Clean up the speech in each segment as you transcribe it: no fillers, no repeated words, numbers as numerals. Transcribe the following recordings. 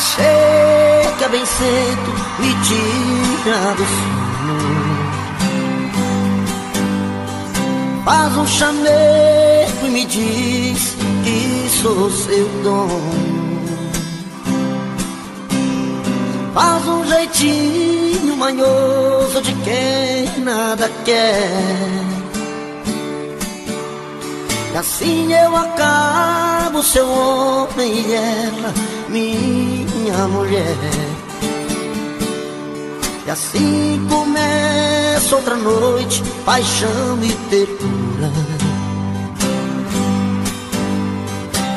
chega bem cedo, me tira do sono. Faz um chamego e me diz que sou seu dono. Faz um jeitinho manhoso de quem nada quer. E assim eu acabo seu homem e ela minha mulher. E assim começa outra noite, paixão e ternura.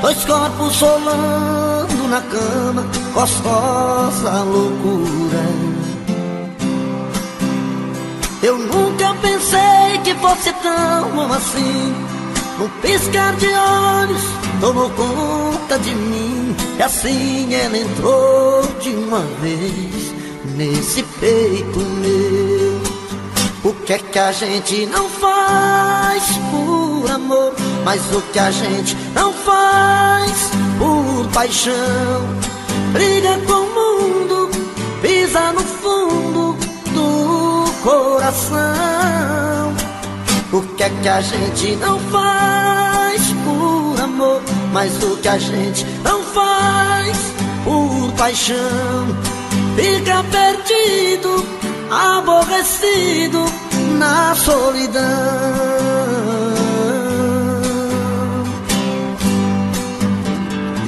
Dois corpos rolando na cama, gostosa loucura. Eu nunca pensei que fosse tão bom assim. Num piscar de olhos tomou conta de mim. E assim ela entrou de uma vez nesse peito meu. O que é que a gente não faz por amor? Mas o que a gente não faz por paixão? Briga com o mundo, pisa no fundo do coração. O que é que a gente não faz por amor? Mas o que a gente não faz por paixão? Fica perdido, aborrecido na solidão.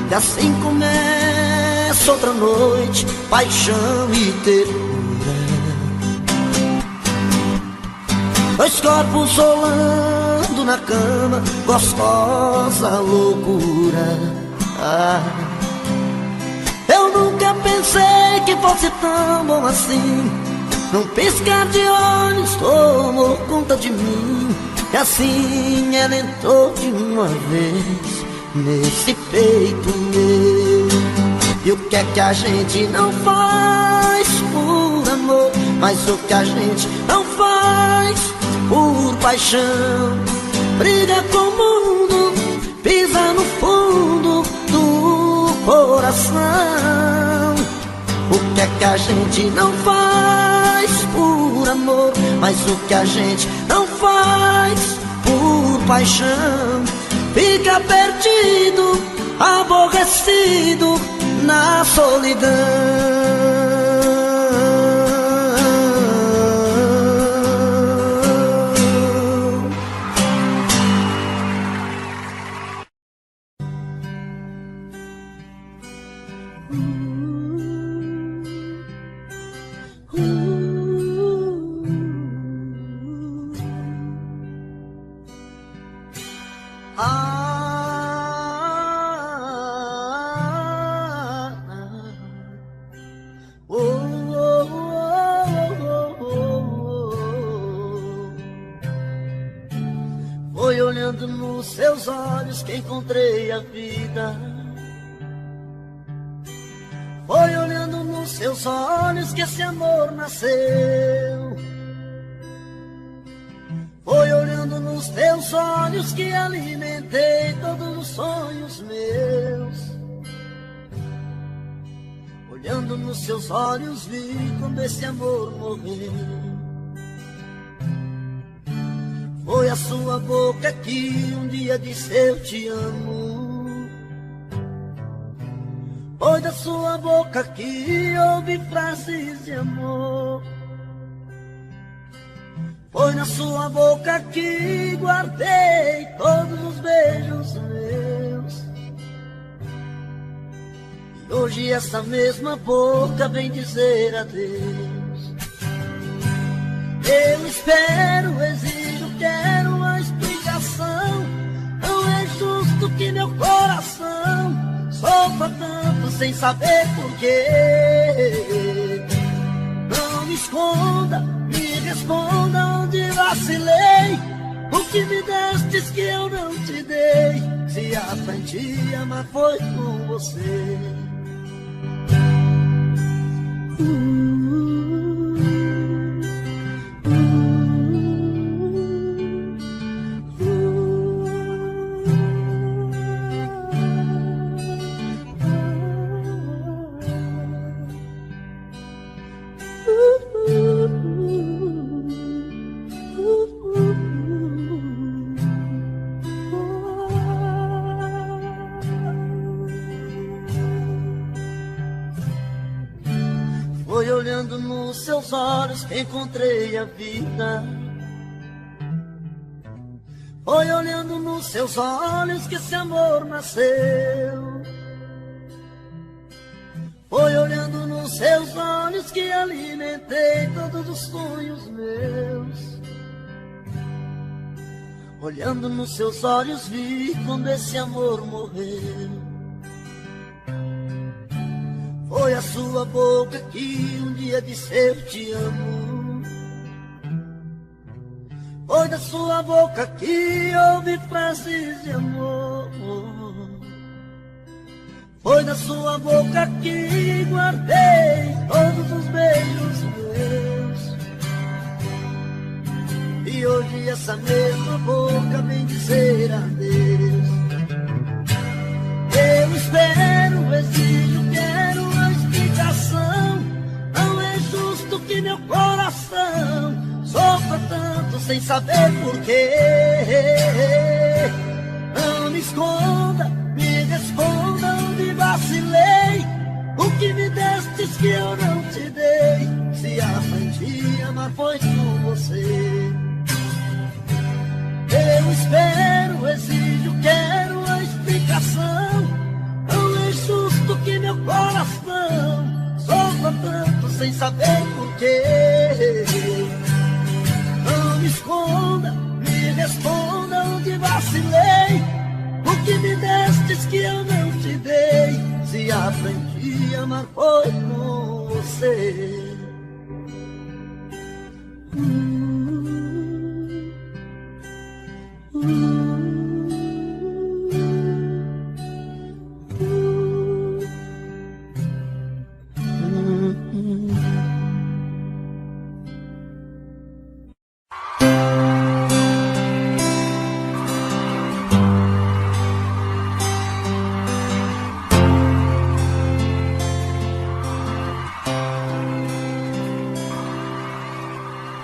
E assim começa outra noite, paixão e ternura. Dois corpos rolando na cama, gostosa loucura. Eu nunca pensei que fosse tão bom assim. Num piscar de olhos tomou conta de mim. E assim ela entrou de uma vez nesse peito meu. E o que é que a gente não faz por amor? Mas o que a gente não faz por paixão? Briga com o mundo, pisa no fundo do coração. O que é que a gente não faz por amor? Mas o que a gente não faz por paixão? Fica perdido, aborrecido na solidão. Foi olhando nos seus olhos que encontrei a vida. Foi olhando nos seus olhos que esse amor nasceu. Foi olhando nos teus olhos que alimentei todos os sonhos meus. Olhando nos seus olhos vi como esse amor morreu. Foi a sua boca que um dia disse eu te amo. Foi da sua boca que ouvi frases de amor. Foi na sua boca que guardei todos os beijos meus. E hoje essa mesma boca vem dizer adeus. Eu espero, exijo, quero uma explicação. Não é justo que meu coração sofra tanto sem saber porquê. Não me esconda, me responda onde vacilei. O que me destes que eu não te dei? Se aprendi a amar foi com você. olhos que encontrei a vida. Foi olhando nos seus olhos que esse amor nasceu. Foi olhando nos seus olhos que alimentei todos os sonhos meus. Olhando nos seus olhos vi quando esse amor morreu. Foi a sua boca que um dia disse eu te amo. Foi da sua boca que ouvi frases de amor. Foi da sua boca que guardei todos os beijos meus. E hoje essa mesma boca vem dizer adeus. Eu espero, exijo, quero a explicação. Não é justo que meu coração sofra tanto sem saber porquê. Não me esconda, me responda onde vacilei. O que me destes que eu não te dei. Se aprendi a amar foi com você. Eu espero, exijo, quero a explicação. Não é justo que meu coração sofra tanto sem saber porquê. Não me esconda, me responda onde vacilei. O que me destes que eu não te dei. Se aprendi a amar foi com você.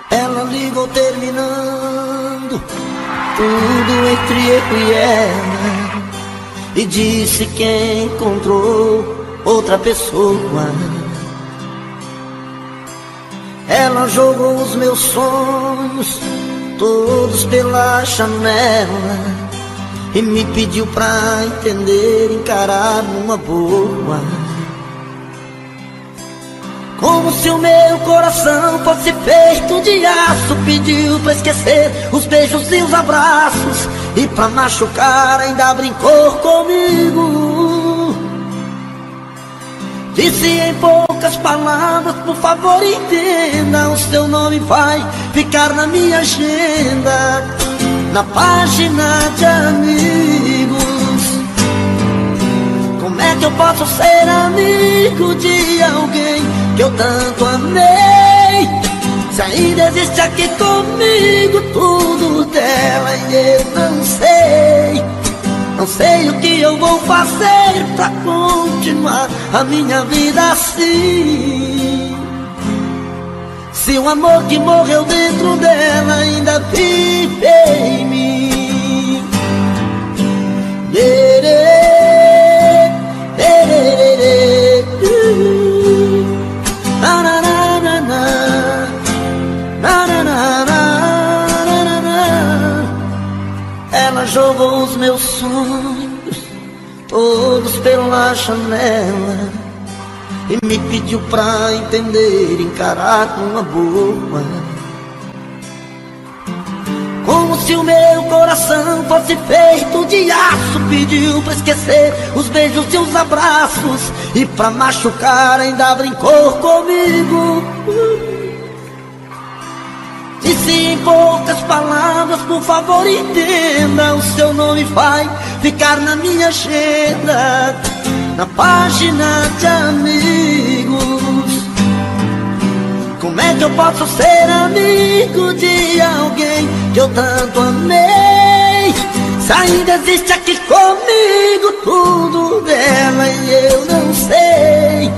Ela ligou terminando tudo entre eu e ela e disse que encontrou outra pessoa. Ela jogou os meus sonhos todos pela janela e me pediu pra entender, encarar numa boa. Como se o meu coração fosse feito de aço, pediu pra esquecer os beijos e os abraços, e pra machucar ainda brincou comigo. Disse em poucas palavras, por favor entenda, o seu nome vai ficar na minha agenda, na página de amigos. Como é que eu posso ser amigo de alguém que eu tanto amei, se ainda existe aqui comigo tudo dela e eu não sei. Não sei o que eu vou fazer pra continuar a minha vida assim. Se o amor que morreu dentro dela ainda vive em mim. Ela jogou os meus sonhos todos pela janela e me pediu pra entender, encarar numa boa. Como se o meu coração fosse feito de aço, pediu pra esquecer os beijos e os abraços, e pra machucar ainda brincou comigo. Disse em poucas palavras, por favor entenda, o seu nome vai ficar na minha agenda, na página de amigos. Como é que eu posso ser amigo de alguém que eu tanto amei, se ainda existe aqui comigo tudo dela e eu não sei.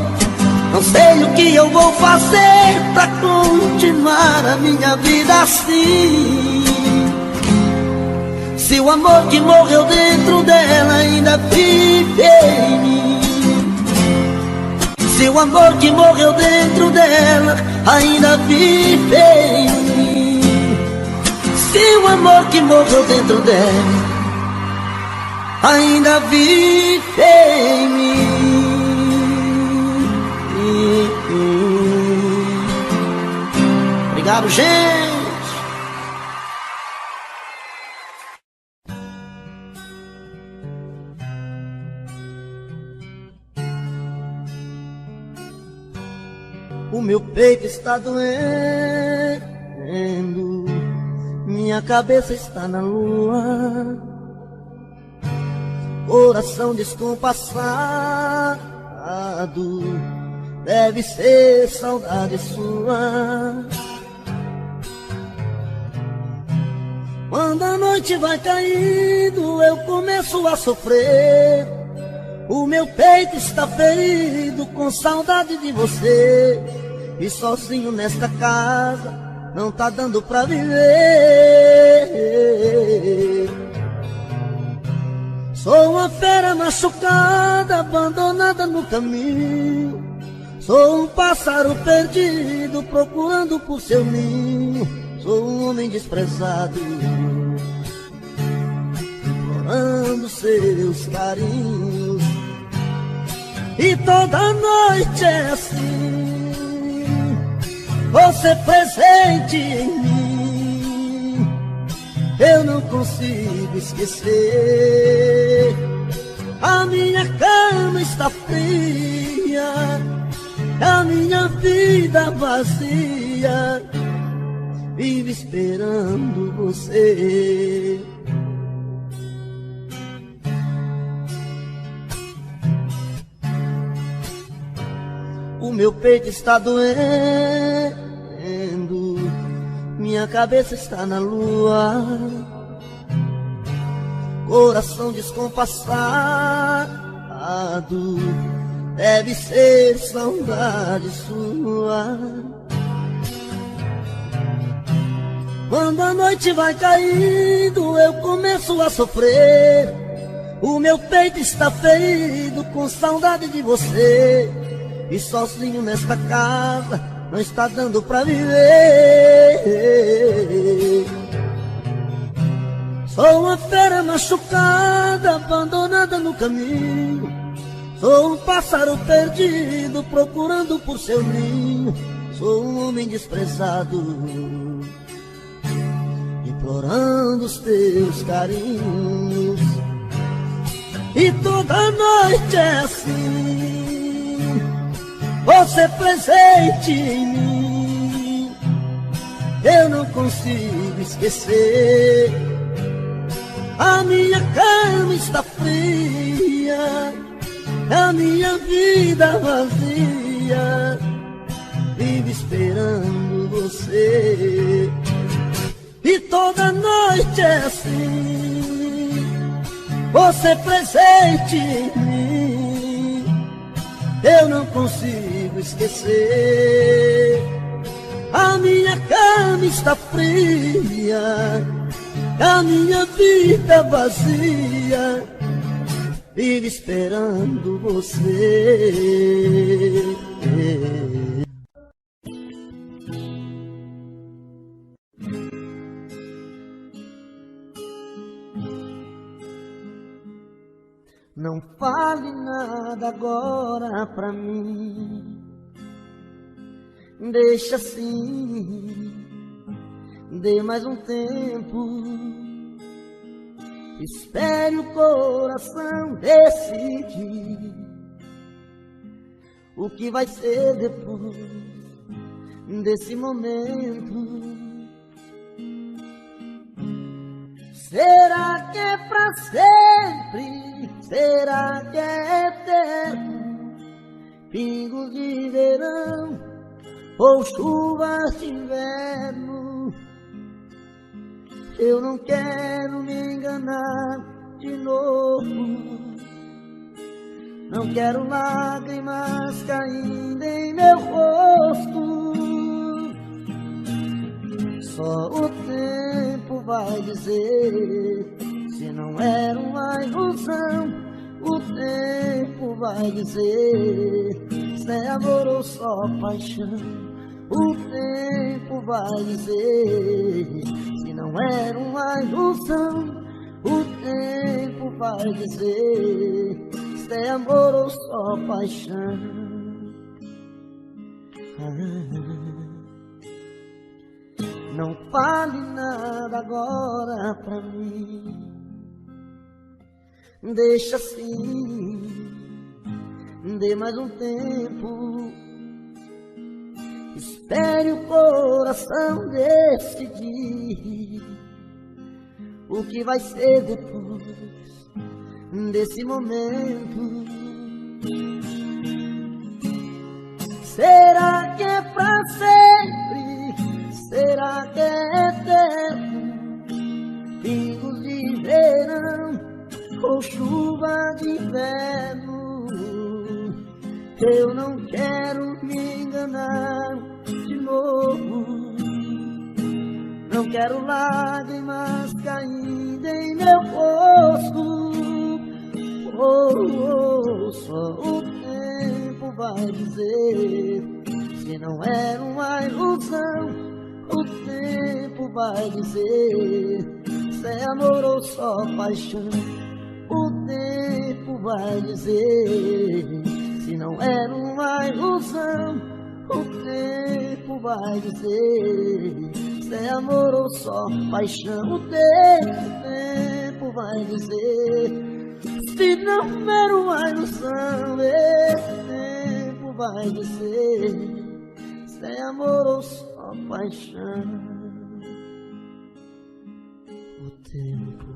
Não sei o que eu vou fazer pra continuar a minha vida assim. Se o amor que morreu dentro dela ainda vive em mim. Se o amor que morreu dentro dela ainda vive em mim. Se o amor que morreu dentro dela ainda vive em mim. Obrigado, gente. O meu peito está doendo, minha cabeça está na lua, coração descompassado, deve ser saudade sua. Quando a noite vai caindo, eu começo a sofrer. O meu peito está ferido com saudade de você. E sozinho nesta casa não tá dando pra viver. Sou uma fera machucada, abandonada no caminho. Sou um pássaro perdido, procurando por seu ninho. Sou um homem desprezado, implorando seus carinhos. E toda noite é assim, você presente em mim. Eu não consigo esquecer. A minha cama está fria, a minha vida vazia, vive esperando você. O meu peito está doendo, minha cabeça está na lua, coração descompassado, deve ser saudade sua. Quando a noite vai caindo, eu começo a sofrer. O meu peito está ferido com saudade de você. E sozinho nesta casa não está dando pra viver. Sou uma fera machucada, abandonada no caminho. Sou um pássaro perdido, procurando por seu ninho. Sou um homem desprezado, implorando os teus carinhos. E toda noite é assim, você presente em mim. Eu não consigo esquecer. A minha cama está fria, a minha vida vazia, vive esperando você. E toda noite é assim, você presente em mim. Eu não consigo esquecer. A minha cama está fria, a minha vida vazia, vive esperando você. Não fale nada agora pra mim, deixa assim, dê mais um tempo, espere o coração decidir o que vai ser depois desse momento. Será que é pra sempre? Será que é eterno? Pingos de verão ou chuvas de inverno? Eu não quero me enganar de novo. Não quero lágrimas caindo em meu rosto. Só o tempo vai dizer se não era uma ilusão. O tempo vai dizer se é amor ou só paixão. O tempo vai dizer se não era uma ilusão. O tempo vai dizer se é amor ou só paixão. Não fale nada agora pra mim, deixa assim, dê mais um tempo. Espere o coração decidir o que vai ser depois desse momento. Será que é pra sempre? Será que é eterno? Pingos de verão ou chuva de inverno? Eu não quero me enganar de novo. Não quero lágrimas caindo em meu rosto. Só o tempo vai dizer se não era uma ilusão. O tempo vai dizer se é amor ou só paixão. O tempo vai dizer se não era uma ilusão. O tempo vai dizer se é amor ou só paixão. O tempo vai dizer se não era uma ilusão. O tempo vai dizer se é amor ou só paixão. O tempo.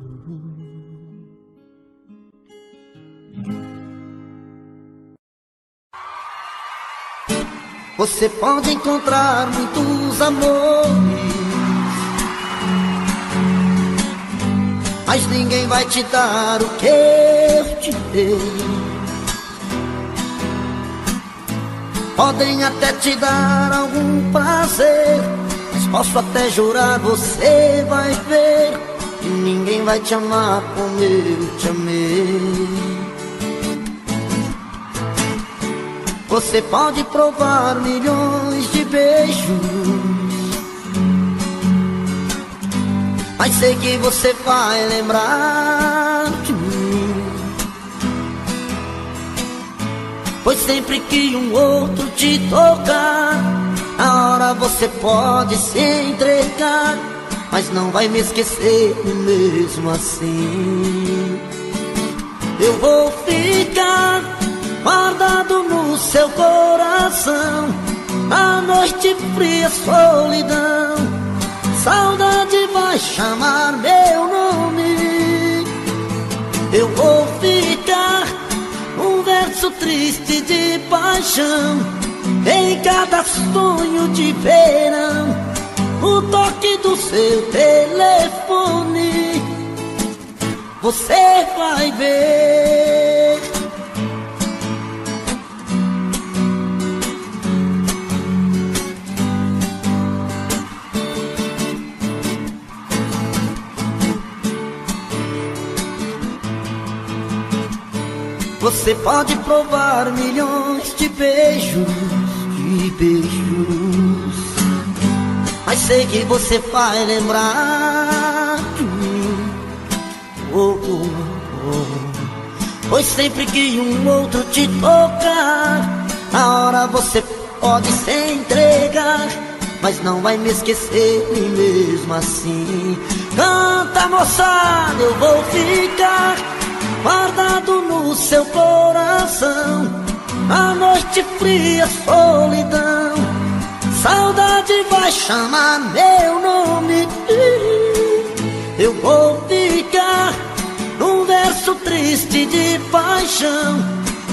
Você pode encontrar muitos amores, mas ninguém vai te dar o que eu te dei. Podem até te dar algum prazer, mas posso até jurar, você vai ver que ninguém vai te amar como eu te amei. Você pode provar milhões de beijos, mas sei que você vai lembrar de mim, pois sempre que um outro te tocar, na hora você pode se entregar, mas não vai me esquecer mesmo assim. Eu vou ficar guardado no seu coração, a noite fria, solidão, saudade vai chamar meu nome. Eu vou ficar um verso triste de paixão, em cada sonho de verão, o toque do seu telefone, você vai ver. Você pode provar milhões de beijos, mas sei que você vai lembrar de mim. Pois sempre que um outro te tocar, na hora você pode se entregar, mas não vai me esquecer mesmo assim. Canta, moçada, eu vou ficar guardado no seu coração, a noite fria, solidão, saudade vai chamar meu nome. Eu vou ficar num verso triste de paixão,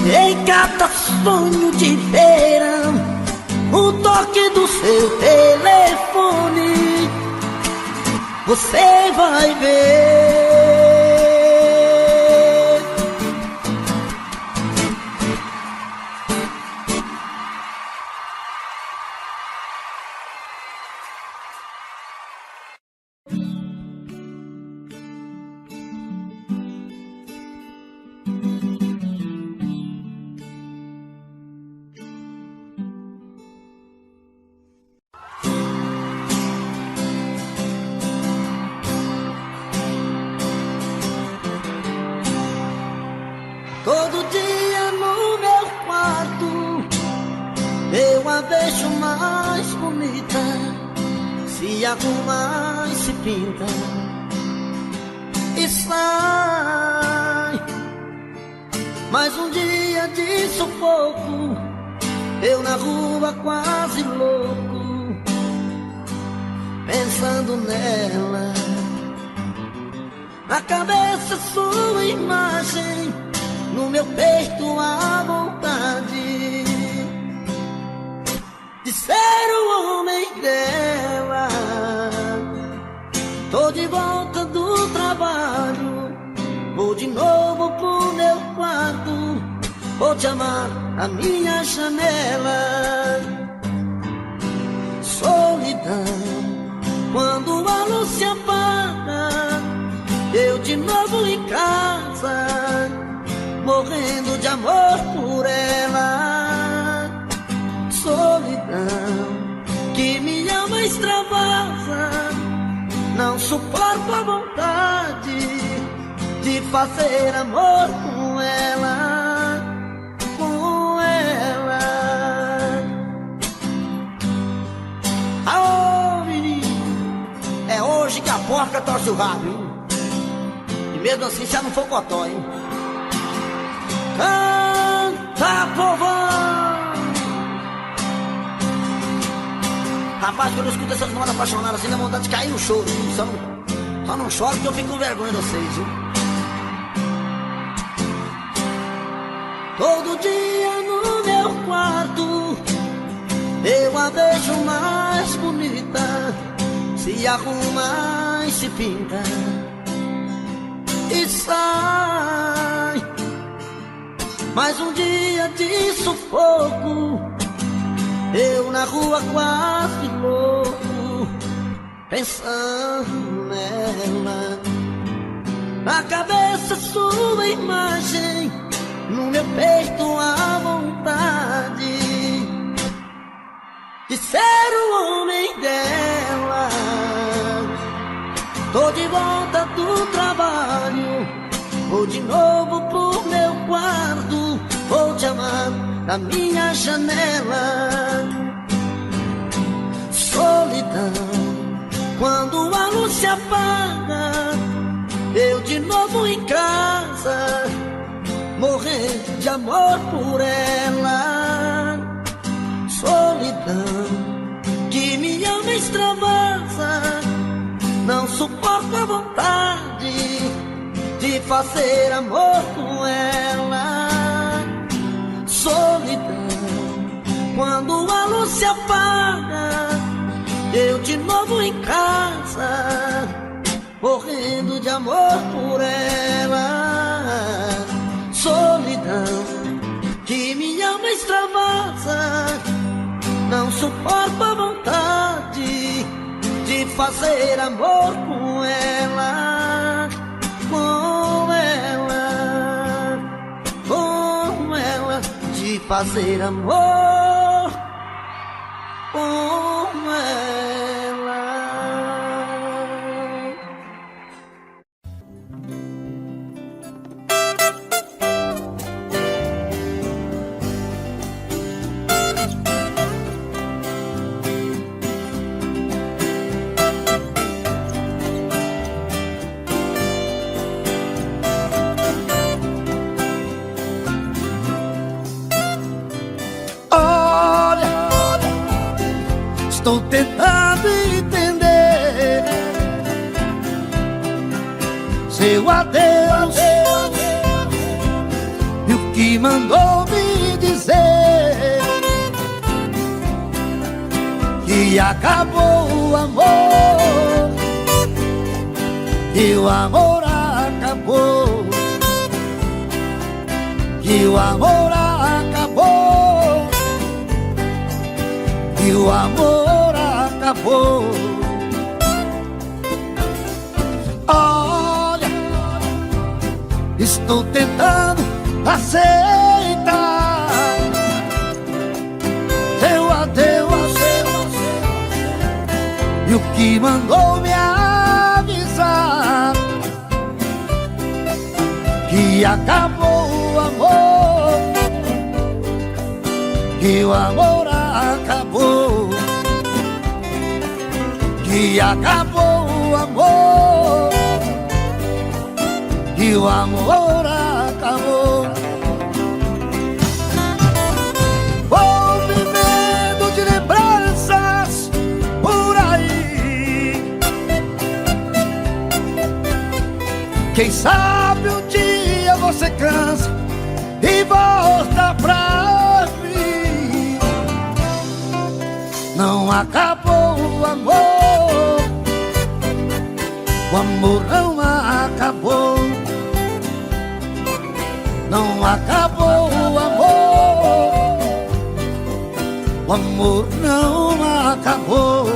em cada sonho de verão, o toque do seu telefone, você vai ver. se arruma e se pinta e sai. Mais um dia de sufoco, eu na rua quase louco, pensando nela. Na cabeça sua imagem, no meu peito a vontade de ser o homem dela. Tô de volta do trabalho, vou de novo pro meu quarto, vou te amar na minha janela. Solidão, quando a luz se apaga, eu de novo em casa, morrendo de amor por ela. Solidão, que minha alma extravasa, não suporto a vontade de fazer amor com ela, com ela. Aô, menino, é hoje que a porca torce o rabo, hein? E mesmo assim já não for cotó, hein? Canta, povão! Rapaz, quando eu escuto essas modas apaixonadas assim, dá vontade de cair no choro, viu? Só não choro porque eu fico com vergonha de vocês, viu? Todo dia no meu quarto eu a vejo mais bonita, se arruma e se pinta e sai. Mais um dia de sufoco, eu na rua quase louco, pensando nela. Na cabeça sua imagem, no meu peito a vontade de ser o homem dela. Tô de volta do trabalho, vou de novo pro meu quarto, vou te amar na minha janela. Solidão, quando a luz se apaga, eu de novo em casa, morrendo de amor por ela. Solidão, que me ama extravasa, não suporto a vontade de fazer amor com ela. Solidão, quando a luz se apaga, eu de novo em casa, morrendo de amor por ela. Solidão, que minha alma extravasa, não suporto a vontade de fazer amor com ela, com ela, com ela, de fazer amor com ela. Estou tentando entender seu adeus e o que mandou me dizer que acabou o amor, que o amor acabou, que o amor acabou, que o amor acabou. Olha, estou tentando aceitar seu adeus e o que mandou me avisar que acabou o amor, que o amor acabou, que acabou o amor, e o amor acabou. Vou vivendo de lembranças por aí, quem sabe um dia você cansa e volta pra mim. Não acabou o amor, o amor não acabou. Não acabou o amor, o amor não acabou.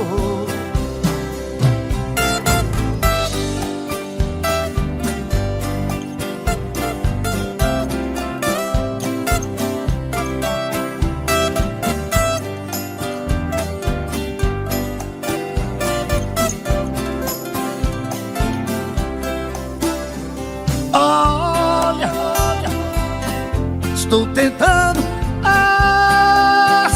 Estou tentando aceitar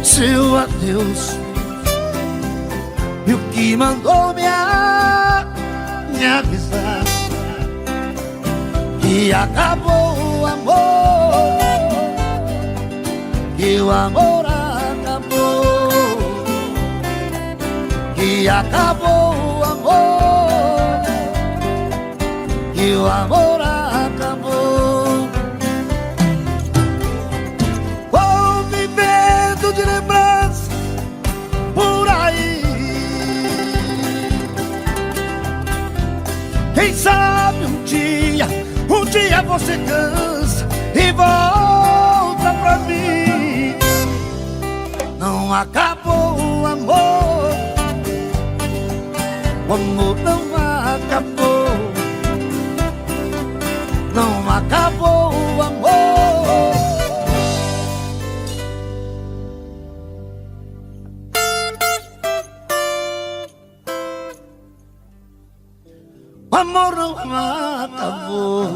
seu adeus e o que mandou me avisar que acabou o amor, que o amor acabou, que acabou o amor, que o amor acabou. Vou vivendo de lembranças por aí, quem sabe um dia você cansa e volta pra mim. Não acabou o amor, o amor não acabou. Não acabou o amor. O amor não acabou.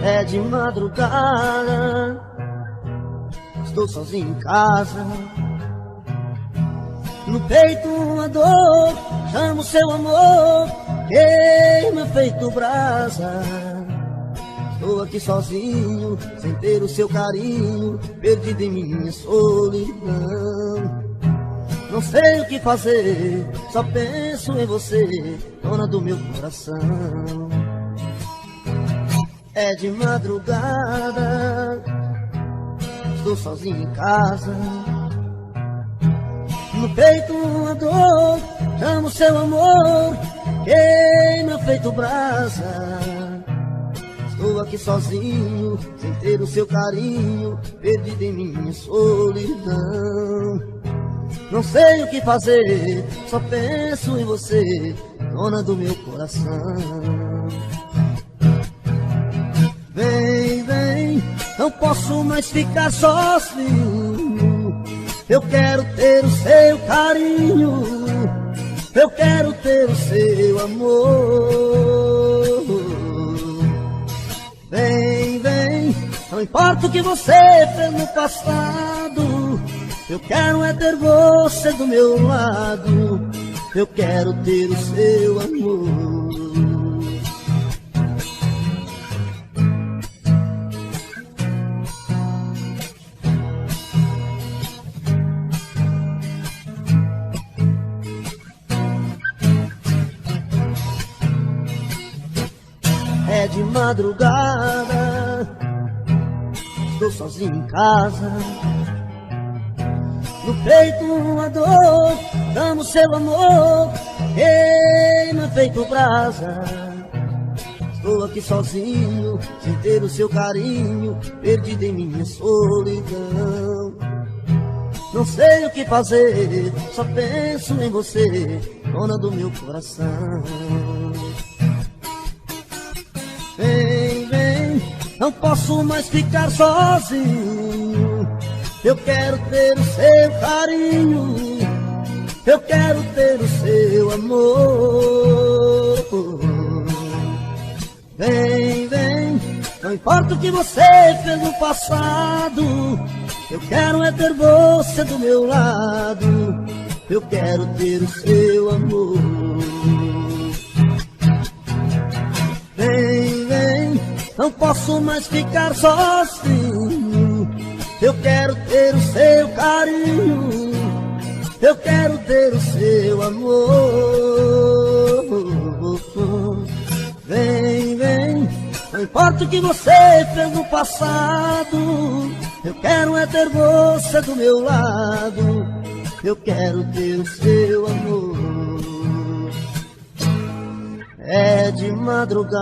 É de madrugada, estou sozinho em casa. No peito uma dor, chamo seu amor, queima feito brasa. Estou aqui sozinho, sem ter o seu carinho, perdido em minha solidão. Não sei o que fazer, só penso em você, dona do meu coração. É de madrugada, estou sozinho em casa. No peito uma dor, chamo seu amor, queima feito brasa. Estou aqui sozinho, sem ter o seu carinho, perdido em minha solidão. Não sei o que fazer, só penso em você, dona do meu coração. Vem, vem, não posso mais ficar sozinho. Eu quero ter o seu carinho, eu quero ter o seu amor. Vem, vem, não importa o que você fez no passado, eu quero é ter você do meu lado, eu quero ter o seu amor. É de madrugada, estou sozinho em casa. No peito uma dor, amo seu amor, queima feito brasa. Estou aqui sozinho, sem ter o seu carinho, perdido em minha solidão. Não sei o que fazer, só penso em você, dona do meu coração. Vem, vem, não posso mais ficar sozinho, Eu quero ter o seu carinho, eu quero ter o seu amor. Vem, vem, não importa o que você fez no passado, eu quero é ter você do meu lado. Eu quero ter o seu amor. Vem, vem, não posso mais ficar sozinho. Eu quero ter o seu carinho, eu quero ter o seu amor. Vem, vem, não importa o que você fez no passado, eu quero é ter você do meu lado. Eu quero ter o seu amor. É de madrugada.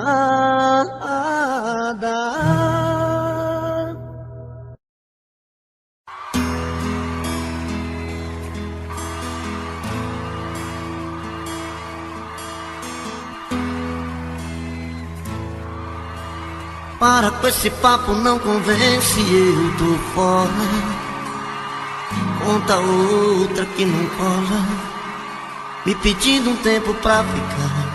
Para com esse papo, não convence, eu tô fora. Conta outra que não cola, me pedindo um tempo pra ficar.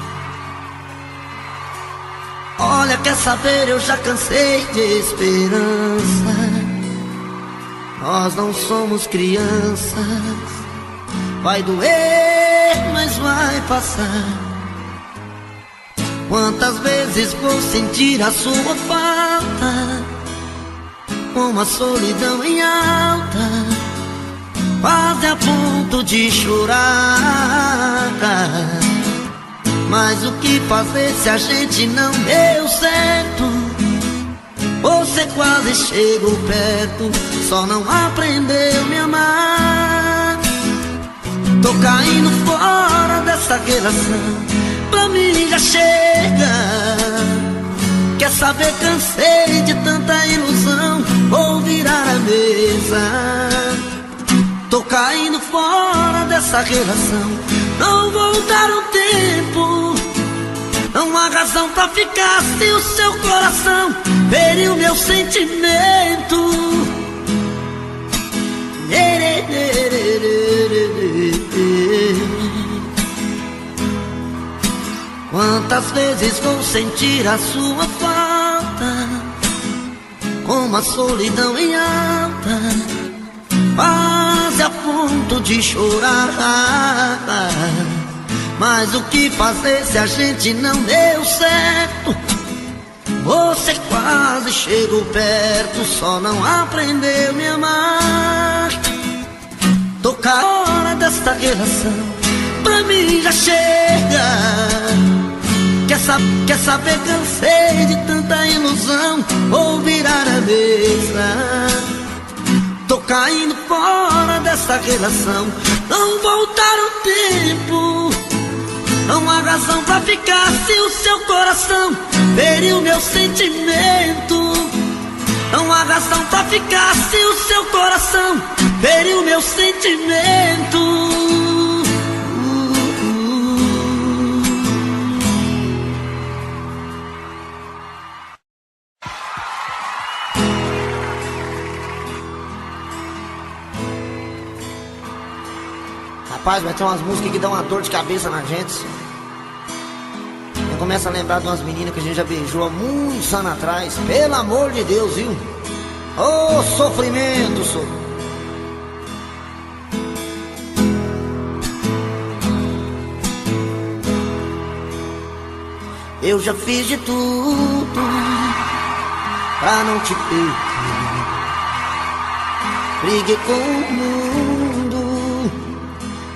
Olha, quer saber, eu já cansei de esperança. Nós não somos crianças. Vai doer, mas vai passar. Quantas vezes vou sentir a sua falta, uma solidão em alta, quase a ponto de chorar. Mas o que fazer se a gente não deu certo? Você quase chegou perto, só não aprendeu a me amar. Tô caindo fora dessa relação, pra mim já chega. Quer saber, cansei de tanta ilusão, vou virar a mesa. Tô caindo fora dessa relação, não vou dar um tempo. Não há razão pra ficar se o seu coração feriu meu sentimento. Quantas vezes vou sentir a sua falta, como a solidão em alta, quase a ponto de chorar. Mas o que fazer se a gente não deu certo? Você quase chegou perto, só não aprendeu a me amar. Tô fora desta relação, pra mim já chega. Quer saber, cansei de tanta ilusão, vou virar a mesa. Tô caindo fora dessa relação, não vou dar um tempo. Não há razão pra ficar se o seu coração feriu meu sentimento. Não há razão pra ficar se o seu coração feriu meu sentimento. Rapaz, vai ter umas músicas que dão uma dor de cabeça na gente. Eu começo a lembrar de umas meninas que a gente já beijou há muitos anos atrás. Pelo amor de Deus, viu? Ô, sofrimento, sofrimento. Eu já fiz de tudo pra não te perder. Briguei com o mundo,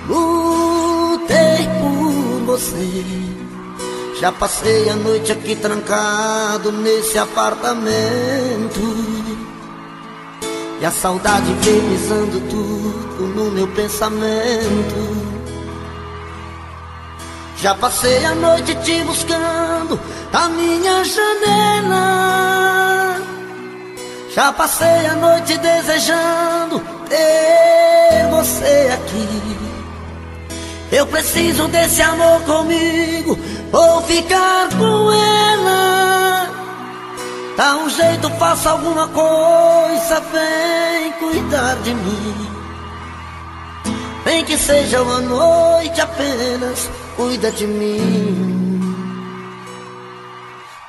lutei por você. Já passei a noite aqui trancado nesse apartamento, e a saudade veio pisando tudo no meu pensamento. Já passei a noite te buscando na minha janela. Já passei a noite desejando ter você aqui. Eu preciso desse amor comigo, vou ficar com ela. Dá um jeito, faça alguma coisa, vem cuidar de mim. Nem que seja uma noite apenas, cuida de mim.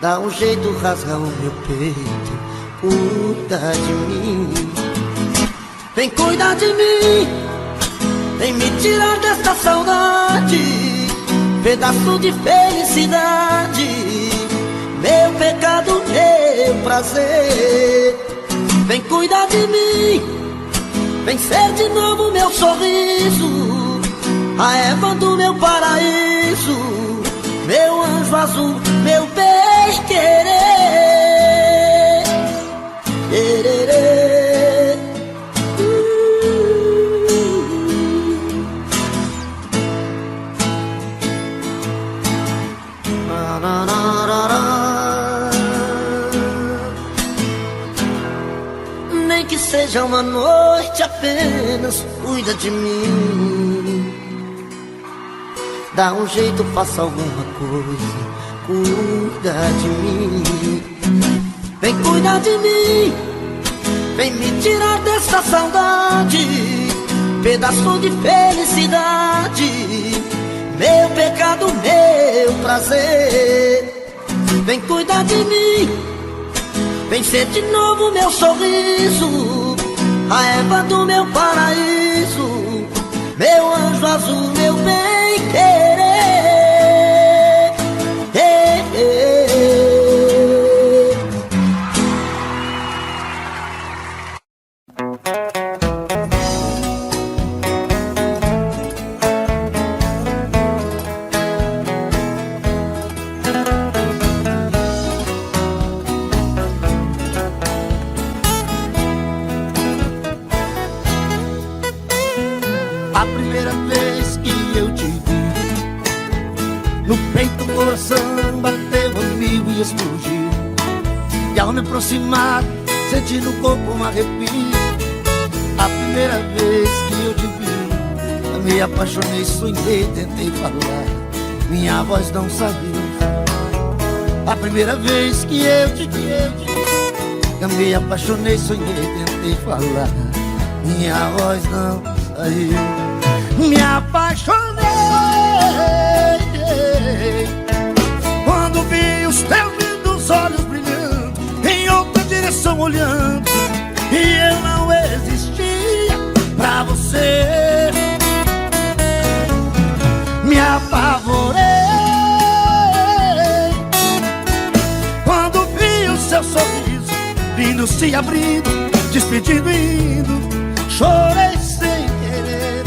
Dá um jeito, rasga o meu peito, cuida de mim. Vem cuidar de mim, vem me tirar desta saudade, pedaço de felicidade, meu pecado, meu prazer. Vem cuidar de mim, vem ser de novo meu sorriso, a Eva do meu paraíso, meu anjo azul, meu bem-querer. Nem que seja uma noite apenas, cuida de mim. Dá um jeito, faça alguma coisa, cuida de mim. Vem cuidar de mim, vem me tirar dessa saudade, pedaço de felicidade, meu pecado, meu prazer. Vem cuidar de mim, vem ser de novo meu sorriso, a Eva do meu paraíso, meu anjo azul, meu bem-querer. A primeira vez que eu te vi, no peito o coração bateu a mil e explodiu. E ao me aproximar, senti no corpo um arrepio. A primeira vez que eu te vi, eu me apaixonei, sonhei, tentei falar, minha voz não saiu. A primeira vez que eu te vi, eu me apaixonei, sonhei, tentei falar, minha voz não saiu. Me apaixonei quando vi os teus lindos olhos brilhando, em outra direção olhando, e eu não existia pra você. Me apavorei quando vi o seu sorriso vindo, se abrindo, despedindo e indo. Chorei sem querer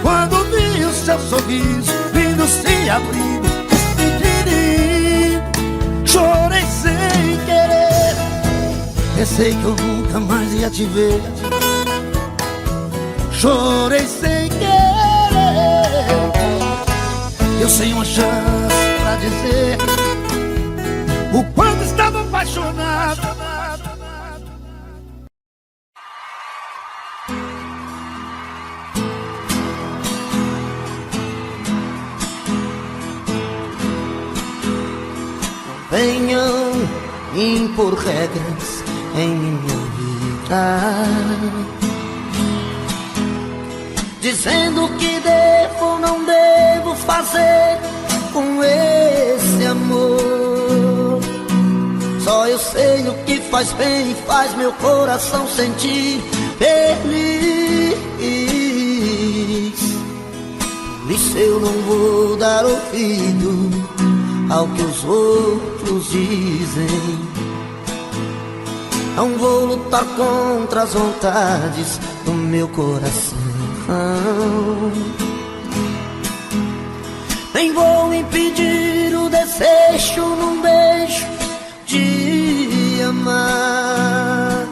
quando vi o seu sorriso vindo, se abrindo, despedindo e indo. Chorei sem querer, pensei que eu nunca mais ia te ver. Chorei sem querer, eu sem uma chance pra dizer o quanto estava apaixonado. Venham impor regras em minha vida, dizendo o que devo ou não devo fazer com esse amor. Só eu sei o que faz bem e faz meu coração sentir feliz. Por isso eu não vou dar ouvido ao que os outros dizem. Não vou lutar contra as vontades do meu coração, nem vou impedir o desejo num beijo de amar.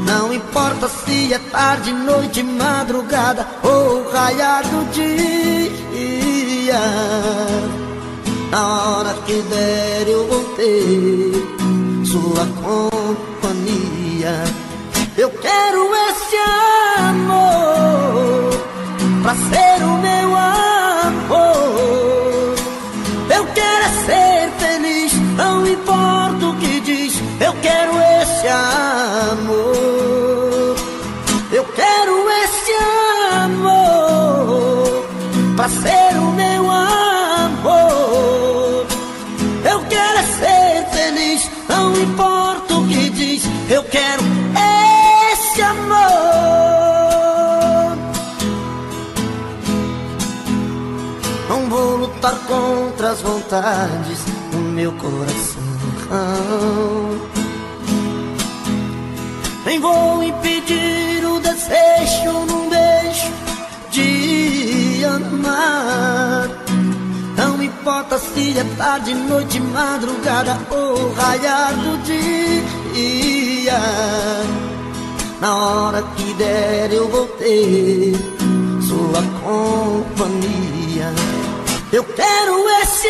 Não importa se é tarde, noite, madrugada ou raiar do dia, na hora que der eu vou ter sua companhia. Eu quero esse amor pra ser o meu amor. Eu quero é ser feliz, não importa o que diz. Eu pra ser o meu amor. Eu quero é ser feliz, não importa o que diz. Eu quero esse amor. Não vou lutar contra as vontades do meu coração, nem vou impedir o desejo num beijo de amar. Não importa se é tarde, noite, madrugada ou raiar do dia. Na hora que der eu vou ter sua companhia. Eu quero esse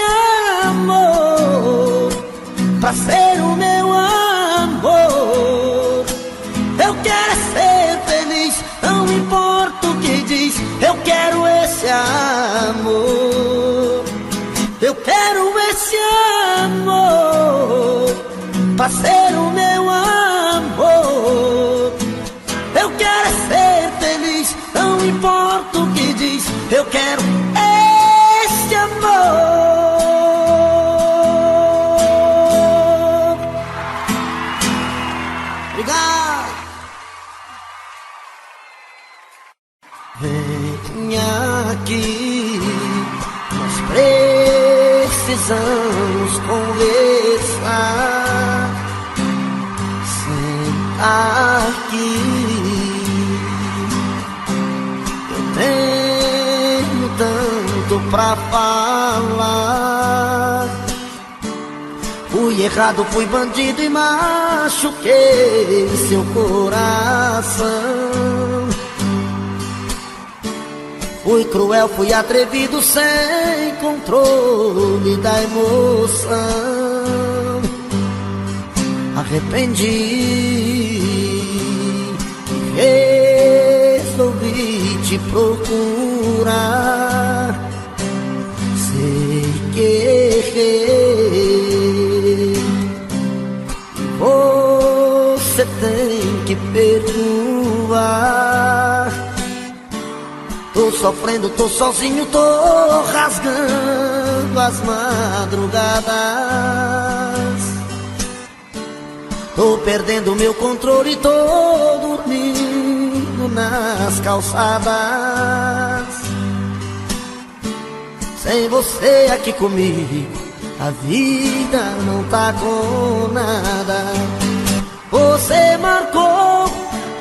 amor pra ser o meu amor. Eu quero ser feliz, não importa o que diz. Eu quero esse amor. Eu quero esse amor pra ser o meu amor. Eu quero ser feliz, não importa o que diz. Eu quero esse amor. Obrigado. Venha aqui, nós precisamos conversar. Senta aqui, eu tenho tanto pra falar. Fui errado, fui bandido e machuquei seu coração. Fui cruel, fui atrevido, sem controle da emoção. Arrependi e resolvi te procurar. Sei que errei, você tem que perdoar. Tô sofrendo, tô sozinho, tô rasgando as madrugadas. Tô perdendo meu controle, tô dormindo nas calçadas. Sem você aqui comigo, a vida não tá com nada. Você marcou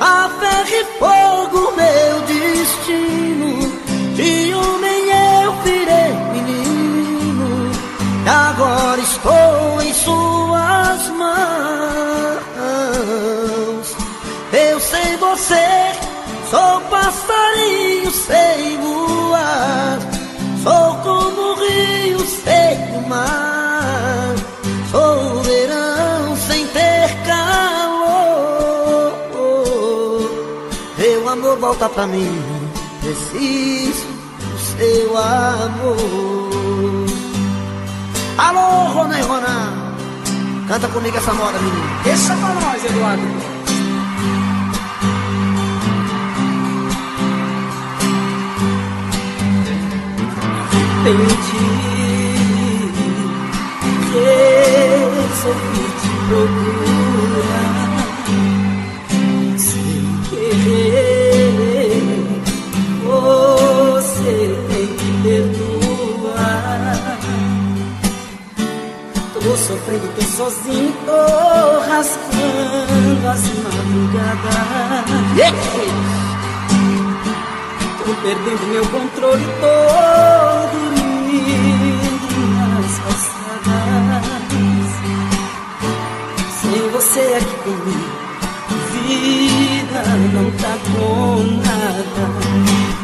a ferro e fogo meu destino. De homem eu virei menino, e agora estou em suas mãos. Eu sem você sou passarinho sem voar. Sou como o rio sem o mar. Sou o verão sem ter calor. Meu amor, volta pra mim, preciso do seu amor. Alô, Rona e Rona, canta comigo essa moda, menino. Deixa pra nós, Eduardo. Entendi, resolvi te procurar. Sem querer, você tem que perdoar. Tô sofrendo, tô sozinho, tô rasgando as madrugadas. Tô perdendo meu controle, tô dormindo nas calçadas. Sem você aqui comigo, vida não tá com nada.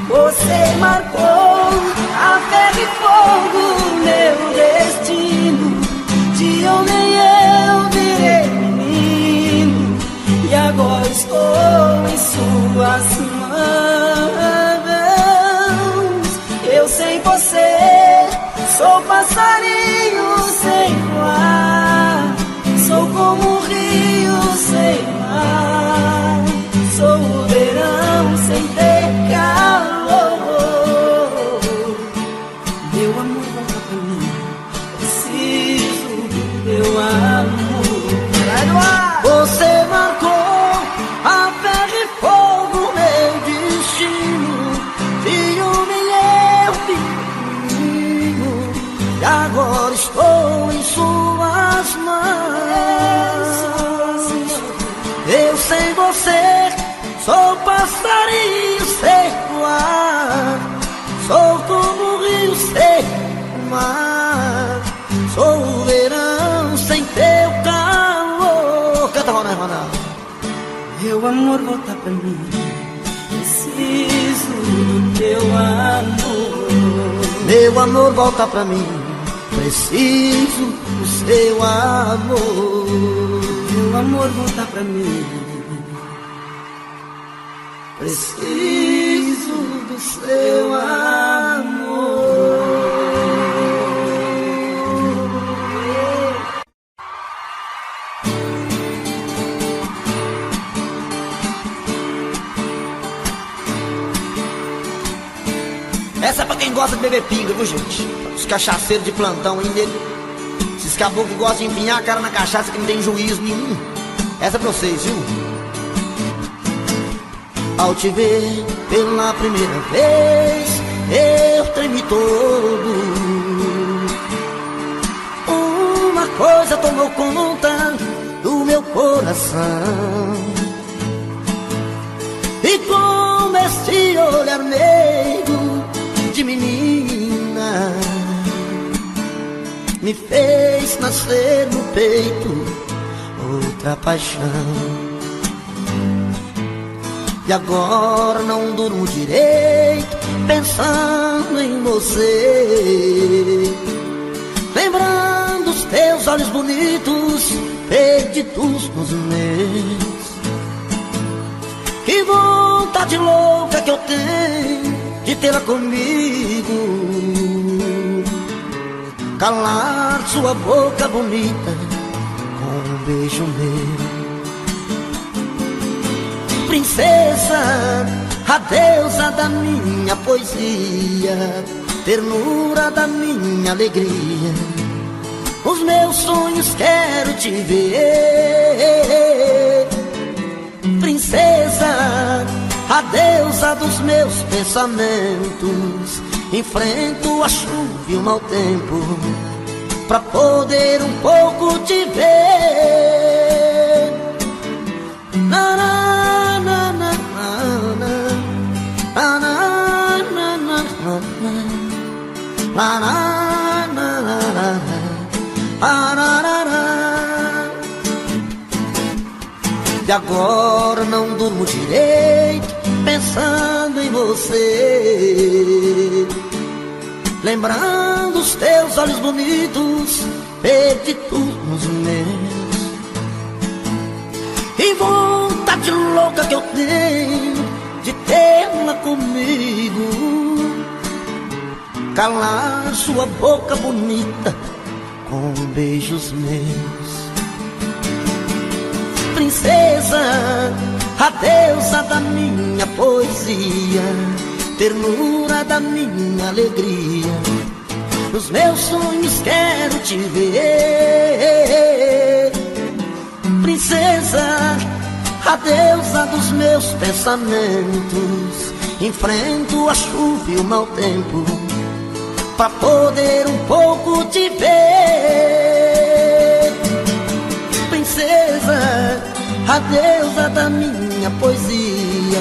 Você marcou a ferro e fogo meu destino. De homem eu virei menino, e agora estou em suas mãos. Eu sem você sou passarinho sem voar. Sou como o rio sem mar. Sou o verão sem ter calor. agora estou em suas mãos. Eu sem você sou passarinho sem voar, sou como o rio sem o mar, sou o verão sem teu calor. Canta, Ronaldo. Meu amor, volta pra mim, preciso do teu amor. Meu amor, volta pra mim, preciso do seu amor. Meu amor, volta pra mim, preciso do seu amor. Essa é pra quem gosta de beber pinga, viu, gente? Os cachaceiros de plantão aí, nego. Esses caboclos que gostam de empinhar a cara na cachaça, que não tem juízo nenhum. Essa é pra vocês, viu? Ao te ver pela primeira vez, eu tremi todo. Uma coisa tomou conta do meu coração, e com esse olhar meigo de menina, me fez nascer no peito outra paixão. E agora não durmo direito pensando em você, lembrando os teus olhos bonitos perdidos nos meus. Que vontade louca que eu tenho de tê-la comigo, calar sua boca bonita com um beijo meu. Princesa, a deusa da minha poesia, ternura da minha alegria, os meus sonhos quero te ver. Princesa, a deusa dos meus pensamentos, enfrento a chuva e o mau tempo pra poder um pouco te ver. Na, na, na, na, na, na, na, na, na, na, na, na, na. E agora não durmo direito pensando em você, lembrando os teus olhos bonitos perdidos nos meus. E vontade louca que eu tenho de tê-la comigo, calar sua boca bonita com beijos meus. Princesa, a deusa da minha poesia, ternura da minha alegria, nos meus sonhos quero te ver. Princesa, a deusa dos meus pensamentos, enfrento a chuva e o mau tempo pra poder um pouco te ver. Princesa, a deusa da minha poesia,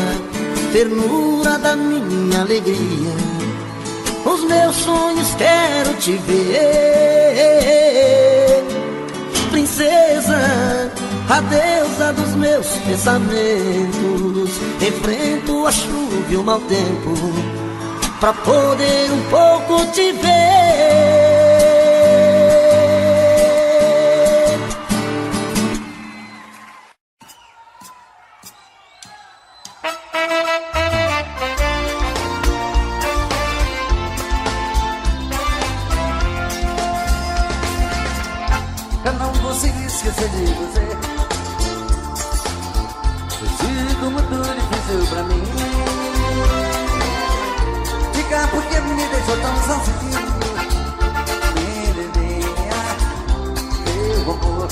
ternura da minha alegria, os meus sonhos quero te ver. Princesa, a deusa dos meus pensamentos, enfrento a chuva e o mau tempo pra poder um pouco te ver. Eu não consigo esquecer de você, tem sido muito difícil pra mim ficar, porque me deixou tão sozinho. Meu amor,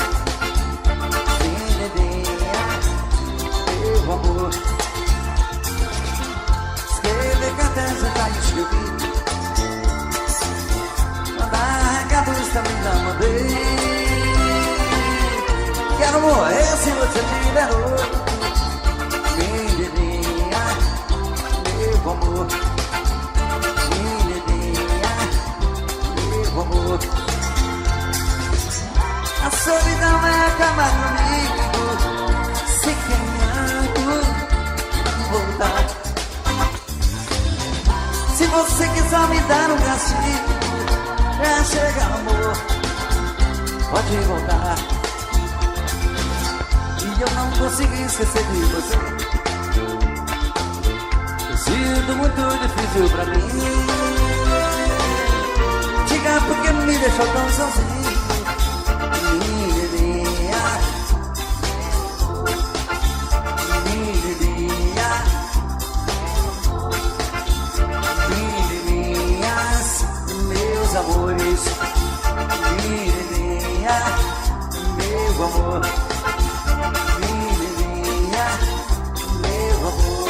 meu amor, escrever cartas eu já escrevi, mandar você tiver outro, menininha, meu amor, menininha, meu amor. A solidão vai acabar comigo, se querendo voltar. Se você quiser me dar um castigo, chega amor, pode voltar. E eu não consegui esquecer de você. Eu sinto muito difícil pra mim. Diga porque me deixou tão sozinho. Menininha, menininha, menininhas, meus amores. Menininha, meu amor. Menininha, meu amor.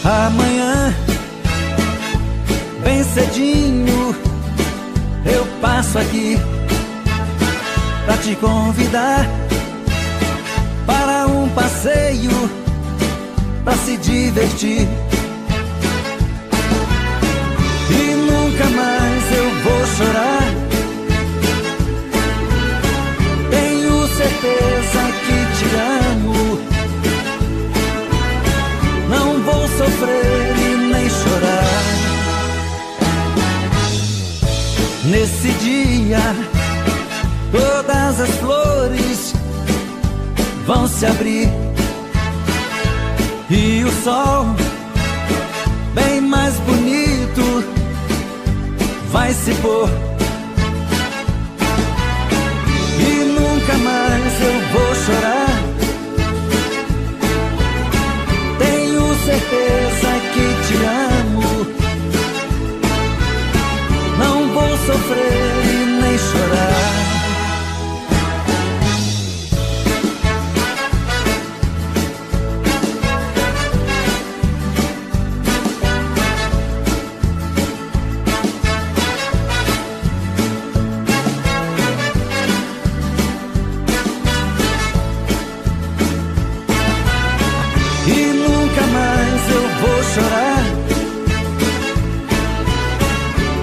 Amanhã, bem cedinho, eu passo aqui pra te convidar para um passeio, pra se divertir. E nunca mais eu vou chorar. Tenho certeza que te amo. Não vou sofrer e nem chorar. Nesse dia, todas as flores vão se abrir e o sol, bem mais bonito, vai se pôr. E nunca mais eu vou chorar. Certeza que te amo. Não vou sofrer e nem chorar. Chorar.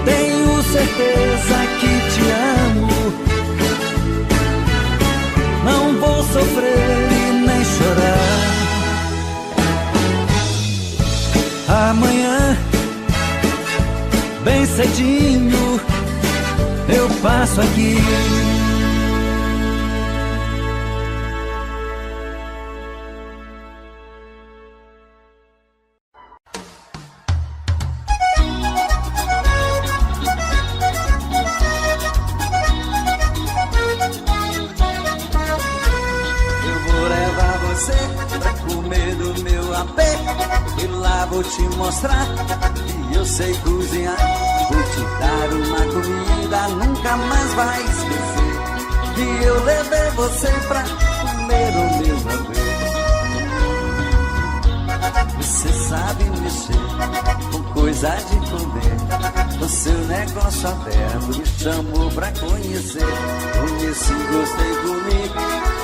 Tenho certeza que te amo. Não vou sofrer e nem chorar. Amanhã, bem cedinho, eu passo aqui. Vou te mostrar que eu sei cozinhar. Vou te dar uma comida, nunca mais vai esquecer que eu levei você pra comer o meu haver. Você sabe mexer com coisa de comer. O seu negócio aberto me chamou pra conhecer. Conheci, gostei, comi,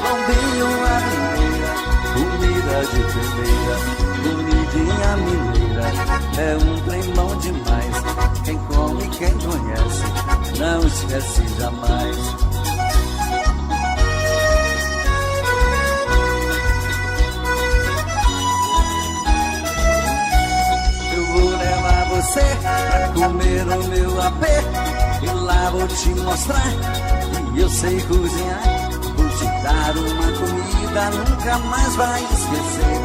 lombinho, a primeira comida de primeira. Comidinha mineira é um trem bom demais. Quem come, quem conhece, não esquece jamais. Eu vou levar você pra comer o meu apê. E lá vou te mostrar que eu sei cozinhar. Vou te dar uma comida, nunca mais vai esquecer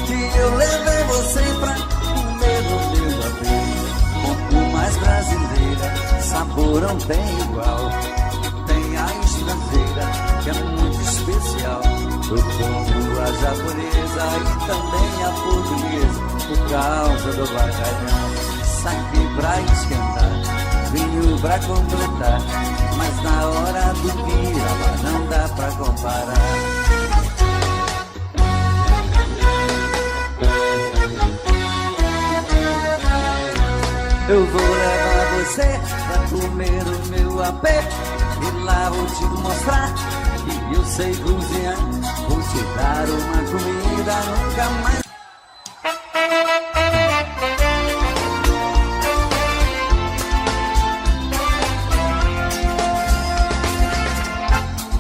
que eu levei você pra comer no meu apê. Pouco mais brasileira, sabor não tem igual. Tem a estrangeira, que é muito especial. Eu como a japonesa e também a portuguesa, por causa do bacalhau. saque pra esquentar, vinho pra completar, mas na hora do piraba não dá pra comparar. Eu vou levar você pra comer o meu apê, e lá vou te mostrar que eu sei cozinhar. Vou te dar uma comida nunca mais.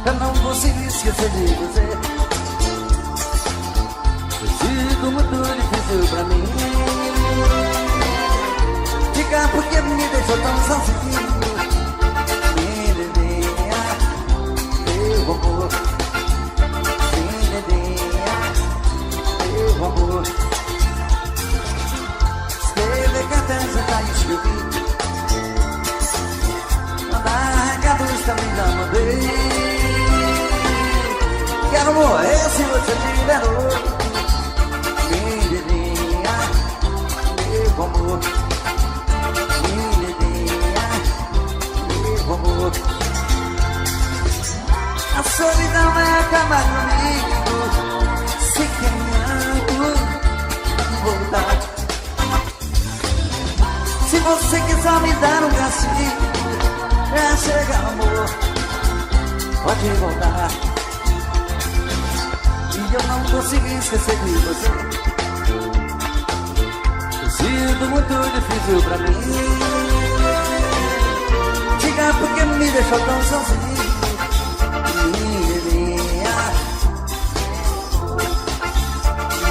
Eu não consigo esquecer de você. Fico muito difícil pra mim ficar porque me deixou tão sozinho. Menina, meu amor. Menina, meu amor. Escreve cantando, tá escrevendo. Mandar recados também já mandei. Quero morrer se você tiver outro. Menina, meu amor. A solidão vai acabar comigo se queimando voltar. Se você quiser me dar um castigo pra chegar ao amor, pode voltar. E eu não consigo esquecer de você. Tem sido muito difícil pra mim. Diga porque me deixou tão sozinho. Menininha,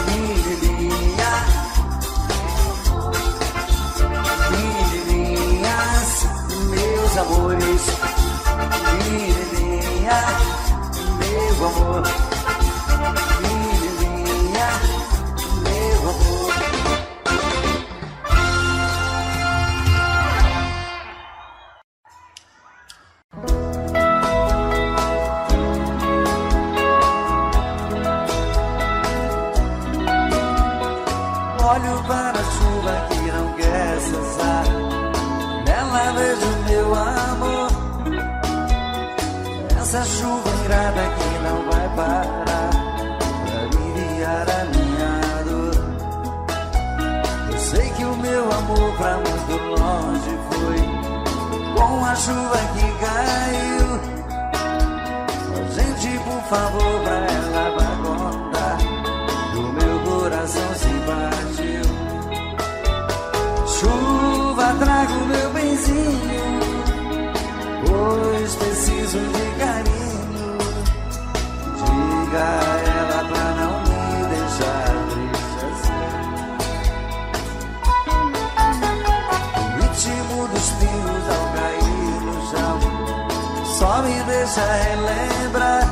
menininha, menininhas, meus amores. Menininha, meu amor. Menininha, meu amor. Olho para a chuva que não quer cessar, nela vejo meu amor. Essa chuva ingrata que não vai parar pra aliviar a minha dor. Eu sei que o meu amor pra muito longe foi com a chuva que caiu. Gente, por favor, pra ela vai contar do meu coração se partiu. Chuva, traga o meu benzinho, pois preciso de carinho. Diga a ela pra não me deixar triste assim. O ritmo dos pingos ao cair no chão só me deixa relembrar.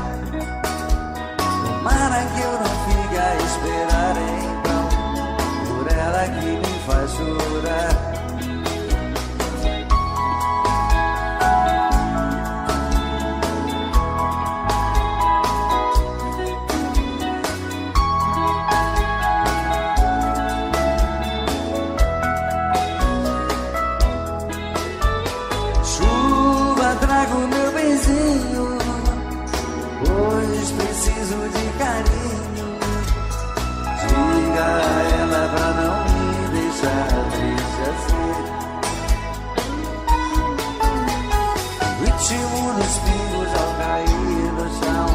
Tomara que eu não fique a esperar em vão por ela que me faz chorar. Chuva, traga o meu benzinho, pois preciso de carinho. Diga a ela pra não me deixar triste assim. O ritmo dos pingos ao cair no chão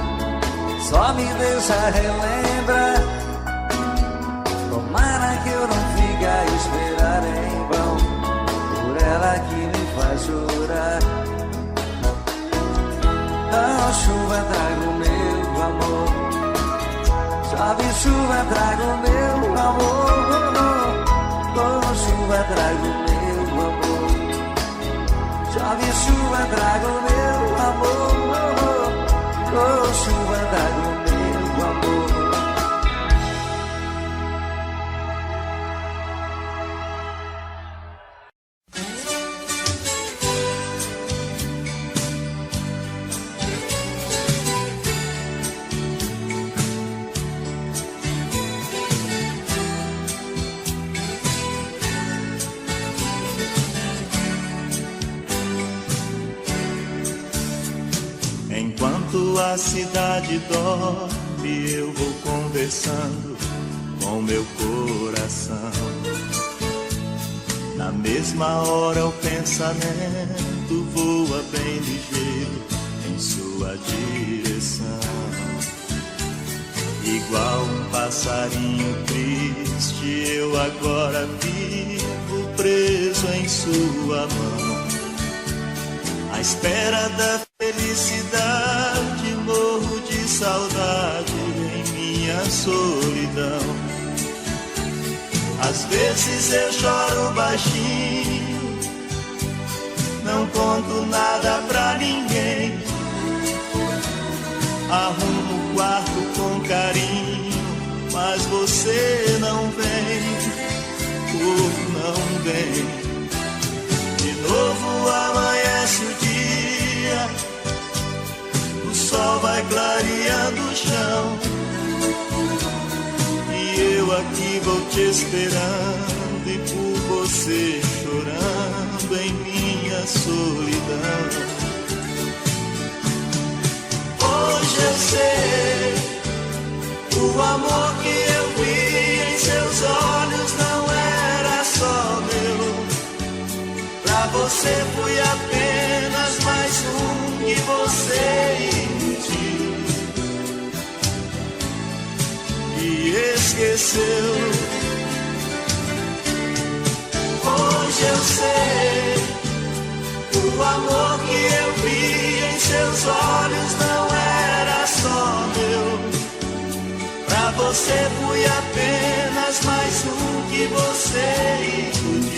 só me deixa relembrar. Tomara que eu não fique a esperar em vão por ela que me faz chorar. Oh, chuva, traga o meu amor. Chove, chuva, traga o meu amor. Oh, chuva, traga o meu amor. Chove, chuva, traga o meu amor. Oh, chuva, traga o meu amor. Enquanto a cidade dorme, eu vou conversando com meu coração. Na mesma hora o pensamento voa bem ligeiro em sua direção. Igual um passarinho triste, eu agora vivo preso em sua mão. À espera da felicidade, morro de saudade em minha solidão. Às vezes eu choro baixinho, não conto nada pra ninguém. Arrumo o quarto com carinho, mas você não vem, não vem. De novo amanhece o dia, o sol vai clareando o chão, e eu aqui vou te esperando, e por você chorando em minha solidão. Hoje eu sei, o amor que eu vi em seus olhos não era só meu. Pra você fui apenas mais um que você iludiu e esqueceu. Hoje eu sei, o amor que eu vi em seus olhos não era só meu. Pra você fui apenas mais um que você iludiu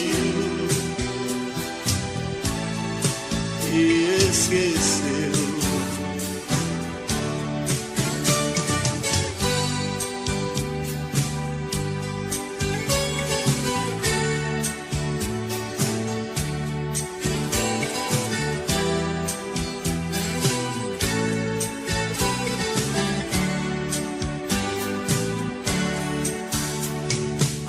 e esqueceu.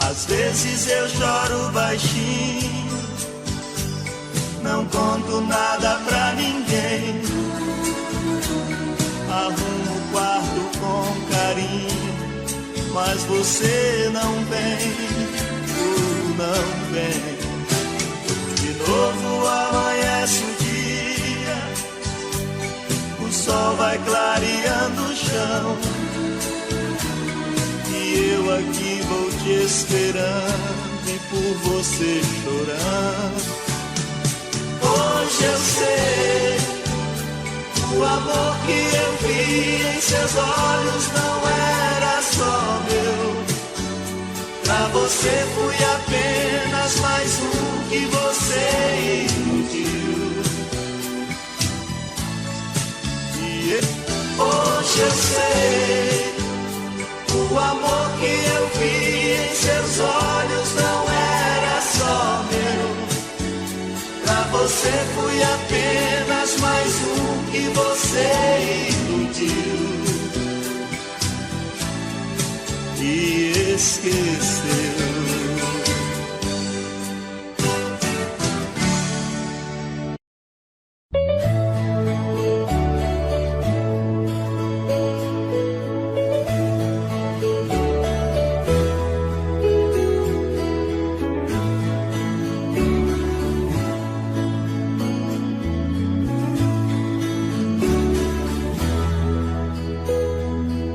Às vezes eu choro baixinho, não conto nada pra ninguém. Arrumo o quarto com carinho, mas você não vem, não vem. De novo amanhece o dia, o sol vai clareando o chão, e eu aqui vou te esperando e por você chorando. Hoje eu sei, o amor que eu vi em seus olhos não era só meu. Pra você fui apenas mais um que você iludiu. E hoje eu sei, o amor que eu vi em seus olhos não era só meu. Pra você fui apenas mais um que você iludiu e esqueceu.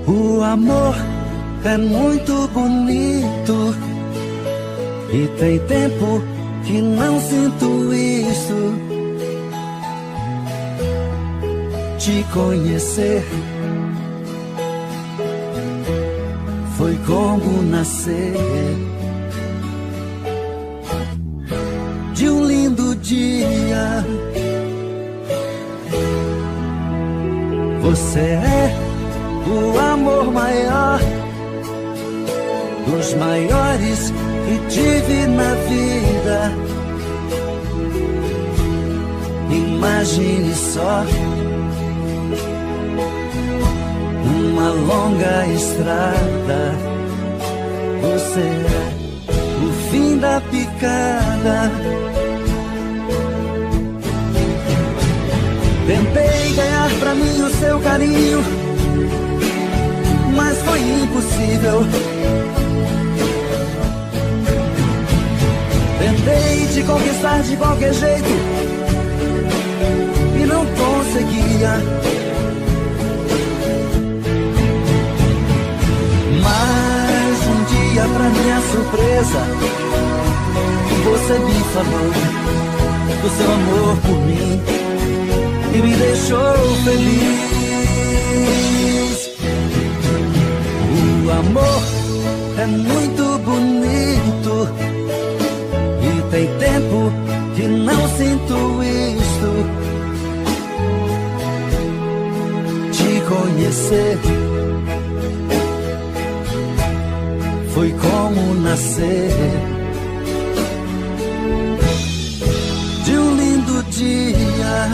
O amor é muito bonito e tem tempo que não sinto isso. Te conhecer foi como nascer de um lindo dia. Você é o amor maior dos maiores que tive na vida. Imagine só uma longa estrada. Você é o fim da picada. Tentei ganhar pra mim o seu carinho, mas foi impossível. Tentei te conquistar de qualquer jeito e não conseguia. Mas um dia, pra minha surpresa, você me falou do seu amor por mim e me deixou feliz. O amor é muito bonito e tem tempo que não sinto isto. Te conhecer foi como nascer de um lindo dia.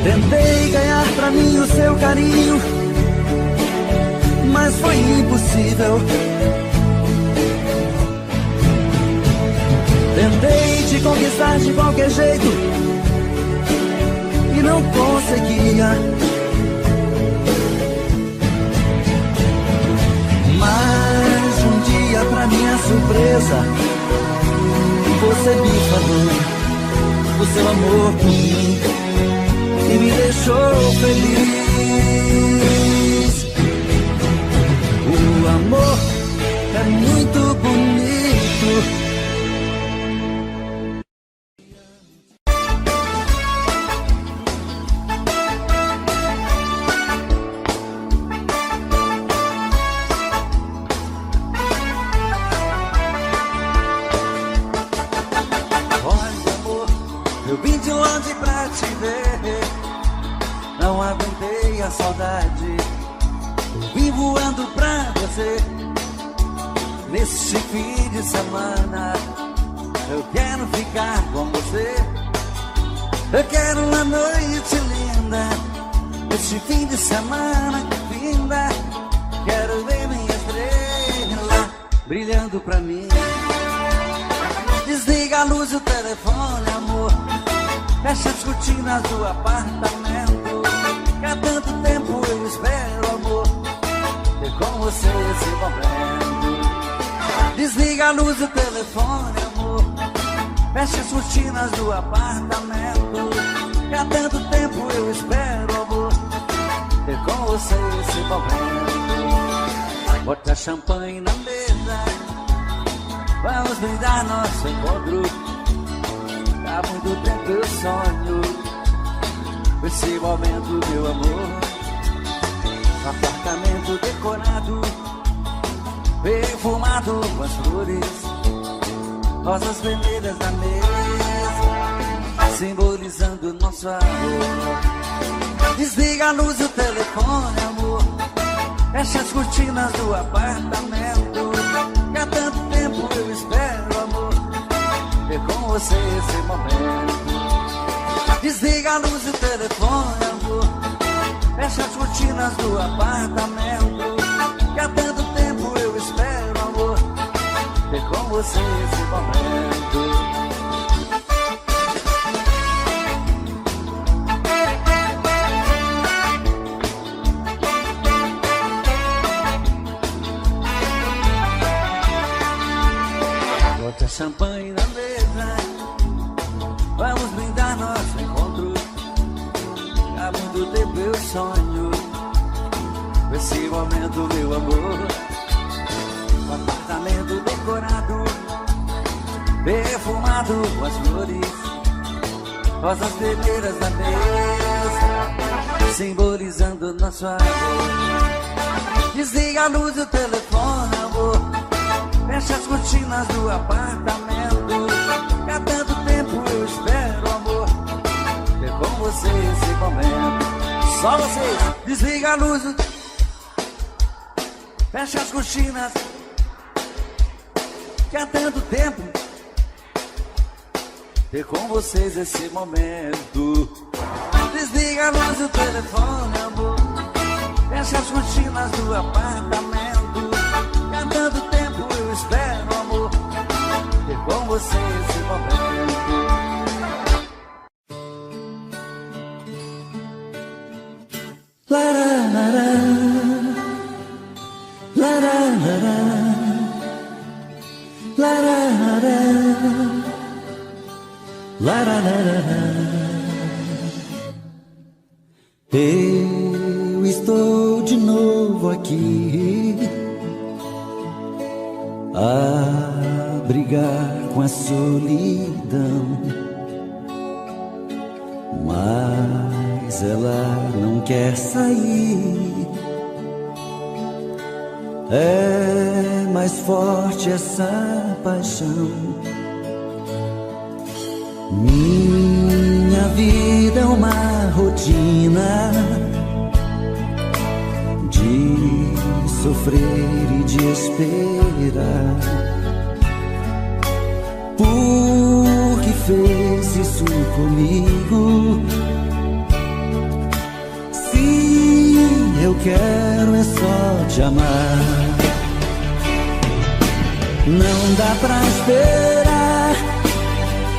Tentei ganhar pra mim o seu carinho, mas foi impossível. Tentei te conquistar de qualquer jeito e não conseguia. Mas um dia, pra minha surpresa, você me falou do seu amor por mim e me deixou feliz. O amor é muito bonito. Olha, amor, eu vim de longe pra te ver. Não aguentei a saudade, vim voando pra você. Neste fim de semana eu quero ficar com você. Eu quero uma noite linda, este fim de semana que finda. Quero ver minha estrela brilhando pra mim. Desliga a luz do telefone, amor, fecha as cortinas do apartamento. Há tanto tempo eu espero, amor, ter com você esse momento. Desliga a luz do telefone, amor, fecha as cortinas do apartamento. Há tanto tempo eu espero, amor, ter com você esse momento. Bota champanhe na mesa, vamos brindar nosso encontro. Há muito tempo eu sonho esse momento, meu amor. Apartamento decorado, perfumado com as flores, rosas vermelhas na mesa, simbolizando nosso amor. Desliga a luz do telefone, amor, fecha as cortinas do apartamento. Há tanto tempo eu espero, amor, ter com você esse momento. Desliga a luz do telefone, amor, fecha as cortinas do apartamento. Que há tanto tempo eu espero, amor, ter com você esse momento. Bota champanhe na mesa, vamos brindar nosso encontro. Há muito tempo eu sonho esse momento, meu amor. Um apartamento decorado, perfumado com as flores, rosas vermelhas na mesa, simbolizando nosso amor. Desliga a luz do telefone, amor, fecha as cortinas do apartamento. Há tanto tempo eu espero, amor, ter com você esse momento. Só vocês. Desliga a luz, fecha as cortinas, que há tanto tempo ter com vocês esse momento. Desliga a luz do telefone, amor, fecha as cortinas do apartamento, que há tanto tempo eu espero, amor, ter com você esse momento. Eu estou de novo aqui a brigar com a solidão, mas ela não quer sair. É mais forte essa paixão. Minha vida é uma rotina de sofrer e de esperar. Por que fez isso comigo? Se eu quero é só te amar. Não dá pra esperar.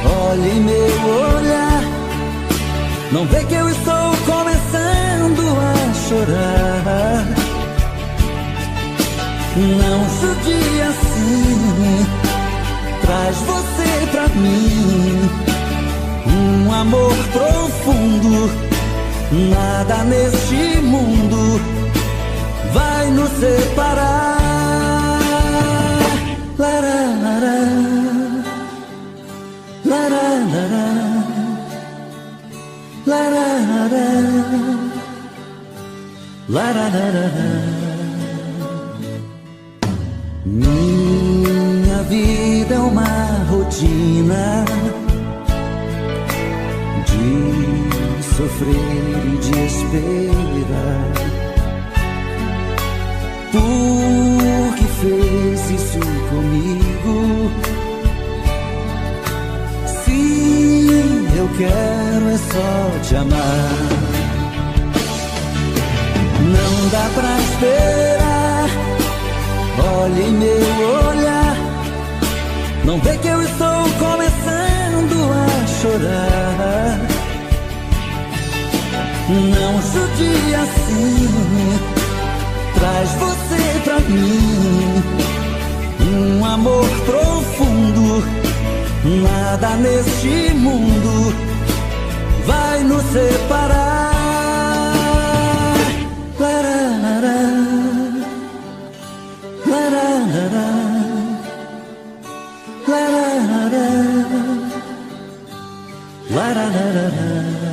Olhe meu olhar, não vê que eu estou começando a chorar. Não judia assim, traz você pra mim. Um amor profundo, nada neste mundo vai nos separar. Minha vida é uma rotina de sofrer e de esperar. Por que fez isso comigo? Se eu quero é só te amar. Não dá pra esperar. Olhe meu olhar, não vê que eu estou começando a chorar. Não judia assim, traz você pra mim. Um amor profundo, nada neste mundo vai nos separar. La